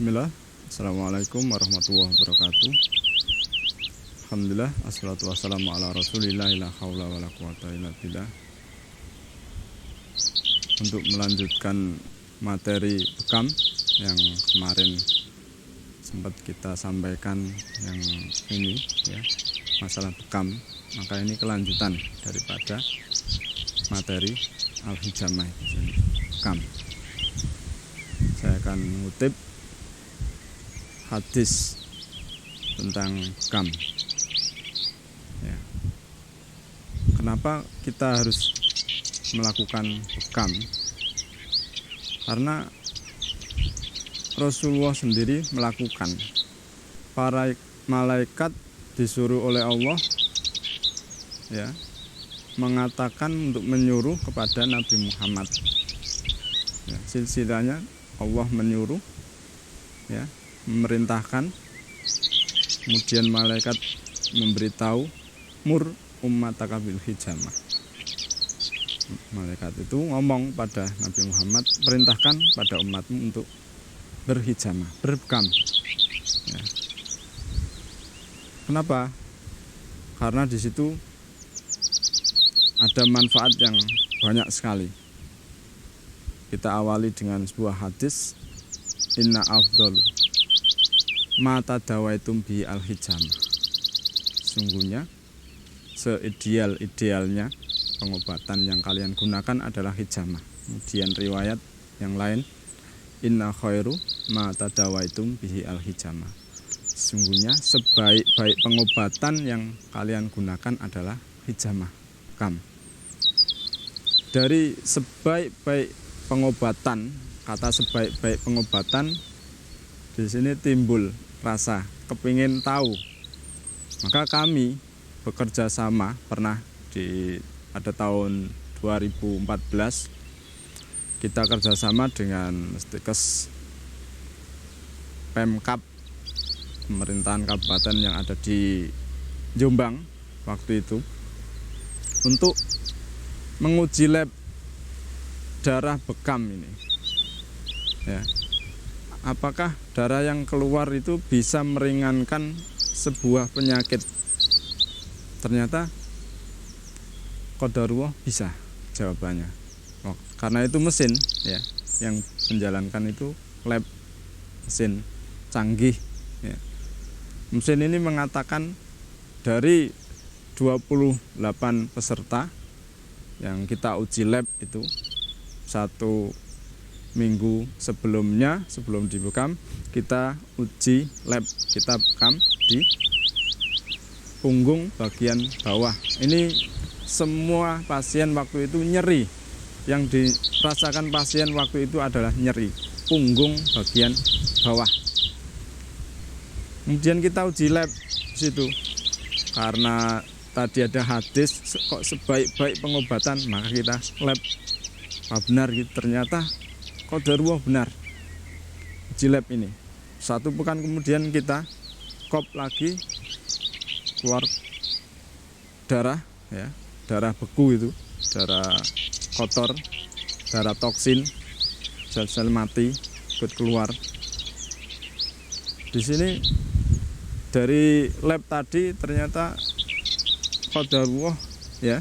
Bismillah. Assalamualaikum warahmatullahi wabarakatuh. Alhamdulillah, assalatu wassalamu ala rasulillah, la haula wala quwata illa billah. Untuk melanjutkan materi bekam yang kemarin sempat kita sampaikan, yang ini ya, masalah bekam, maka ini kelanjutan daripada materi al-hijamah bekam. Saya akan mengutip hadis tentang bekam ya. Kenapa kita harus melakukan bekam? Karena Rasulullah sendiri melakukan. Para malaikat disuruh oleh Allah ya, mengatakan untuk menyuruh kepada Nabi Muhammad ya, silsilahnya Allah menyuruh ya, memerintahkan, kemudian malaikat memberitahu mur ummataka bil hijamah. Malaikat itu ngomong pada Nabi Muhammad, perintahkan pada umatmu untuk berhijamah, berbekam ya. Kenapa? Karena di situ ada manfaat yang banyak sekali. Kita awali dengan sebuah hadis, inna afdalu ma tadawaitum bi al-hijamah. Sungguhnya seideal-idealnya pengobatan yang kalian gunakan adalah hijamah. Kemudian riwayat yang lain, inna khairu ma tadawaitum bihi al-hijamah. Sungguhnya sebaik-baik pengobatan yang kalian gunakan adalah hijamah, bekam. Dari sebaik-baik pengobatan, kata sebaik-baik pengobatan, di sini timbul rasa kepingin tahu. Maka kami bekerja sama pernah pada tahun 2014 kita kerjasama dengan Stikes Pemkab pemerintahan kabupaten yang ada di Jombang waktu itu untuk menguji lab darah bekam ini ya. Apakah darah yang keluar itu bisa meringankan sebuah penyakit? Ternyata qadarullah bisa jawabannya. Karena itu mesin ya, yang menjalankan itu lab mesin canggih ya. Mesin ini mengatakan dari 28 peserta yang kita uji lab itu, 1 minggu sebelumnya, sebelum dibekam, kita uji lab, kita bekam di punggung bagian bawah. Ini semua pasien waktu itu nyeri. Yang dirasakan pasien waktu itu adalah nyeri punggung bagian bawah. Kemudian kita uji lab di situ. Karena tadi ada hadis kok sebaik-baik pengobatan, maka kita lab. Benar gitu, ternyata qadarullah benar. Uji lab ini 1 pekan kemudian kita kop lagi, keluar darah ya, darah beku itu, darah kotor, darah toksin, sel-sel mati ikut keluar. Di sini dari lab tadi ternyata qadarullah ya,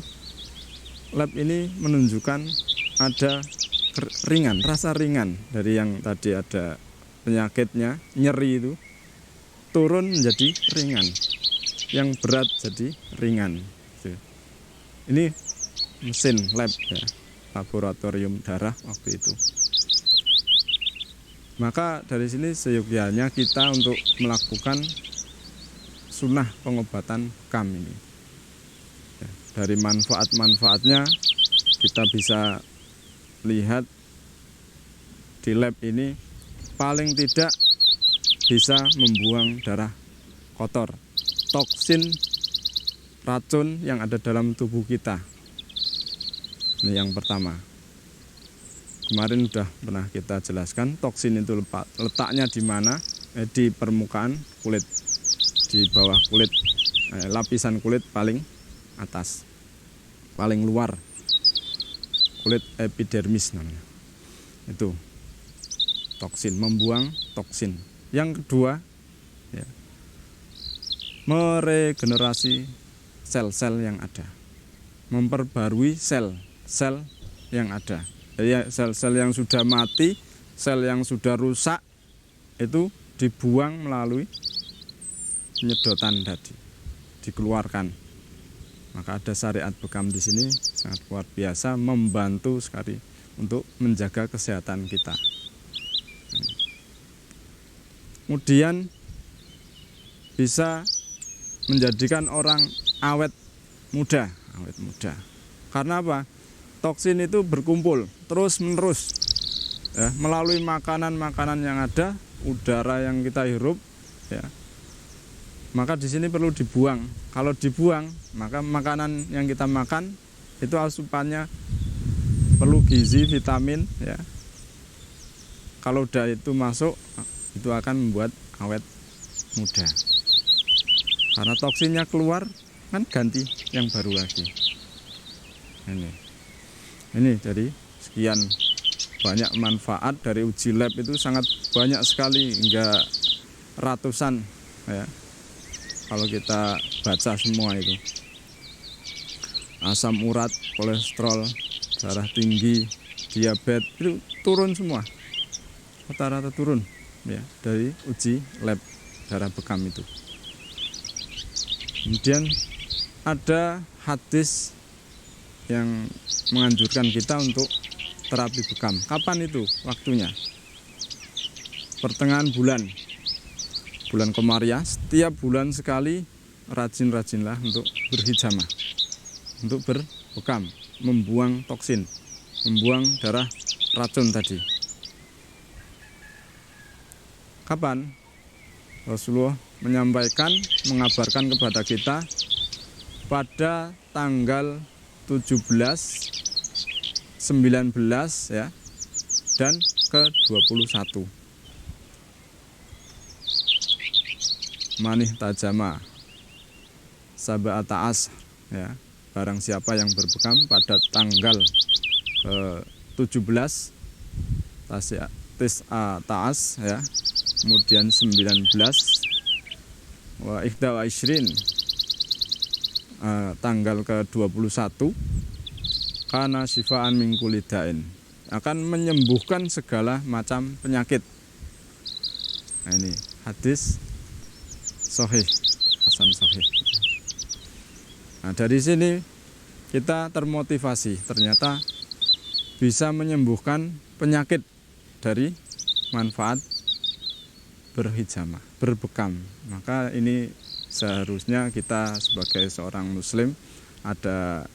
lab ini menunjukkan ada ringan, rasa ringan dari yang tadi ada penyakitnya, nyeri itu turun menjadi ringan, yang berat jadi ringan. Ini mesin lab ya, laboratorium darah waktu itu. Maka dari sini seyogyanya kita untuk melakukan sunnah pengobatan bekam ini ya. Dari manfaat-manfaatnya kita bisa lihat di lab ini paling tidak bisa membuang darah kotor, toksin, racun yang ada dalam tubuh kita. Ini yang pertama. Kemarin sudah pernah kita jelaskan, toksin itu letaknya di mana? Di permukaan kulit, di bawah kulit, lapisan kulit paling atas, paling luar, kulit epidermis namanya. Itu toksin, membuang toksin. Yang kedua, ya, meregenerasi sel-sel yang ada, memperbarui sel-sel yang ada. Jadi sel-sel yang sudah mati, sel yang sudah rusak itu dibuang melalui penyedotan tadi, dikeluarkan. Maka ada syariat bekam di sini sangat luar biasa, membantu sekali untuk menjaga kesehatan kita. Kemudian bisa menjadikan orang awet muda. Karena apa? Toksin itu berkumpul terus menerus ya, melalui makanan-makanan yang ada, udara yang kita hirup ya. Maka di sini perlu dibuang. Kalau dibuang, maka makanan yang kita makan itu asupannya perlu gizi, vitamin ya. Kalau udah itu masuk, itu akan membuat awet muda. Karena toksinnya keluar, kan ganti yang baru lagi. Ini jadi sekian banyak manfaat dari uji lab itu, sangat banyak sekali, hingga ratusan ya. Kalau kita baca semua itu, asam urat, kolesterol, darah tinggi, diabetes itu turun semua, rata-rata turun ya dari uji lab darah bekam itu. Kemudian ada hadis yang menganjurkan kita untuk terapi bekam. Kapan itu waktunya? Pertengahan bulan Komariah, setiap bulan sekali rajin-rajinlah untuk berhijamah, untuk berbekam, membuang toksin, membuang darah racun tadi. Kapan? Rasulullah menyampaikan, mengabarkan kepada kita pada tanggal 17, 19 ya, dan ke-21. Manih tajama sab'ata as ya, barang siapa yang berbekam pada tanggal ke-17 tis'a ta'as ya, kemudian 19 wa ikhda wa ishrin tanggal ke-21, kana syifaan min kulli da'in, akan menyembuhkan segala macam penyakit. Nah, ini hadis sahih, hasan sahih. Nah, dari sini kita termotivasi, ternyata bisa menyembuhkan penyakit dari manfaat berhijamah, berbekam. Maka ini seharusnya kita sebagai seorang muslim, ada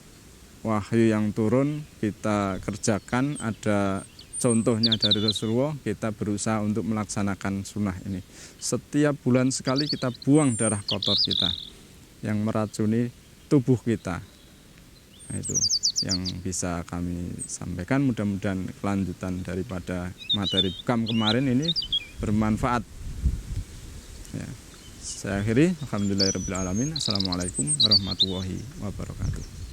wahyu yang turun, kita kerjakan, ada contohnya dari Rasulullah, kita berusaha untuk melaksanakan sunnah ini. Setiap bulan sekali kita buang darah kotor kita yang meracuni tubuh kita. Nah, itu yang bisa kami sampaikan. Mudah-mudahan kelanjutan daripada materi bekam kemarin ini bermanfaat ya. Saya akhiri, alhamdulillahirabbil alamin. Assalamualaikum warahmatullahi wabarakatuh.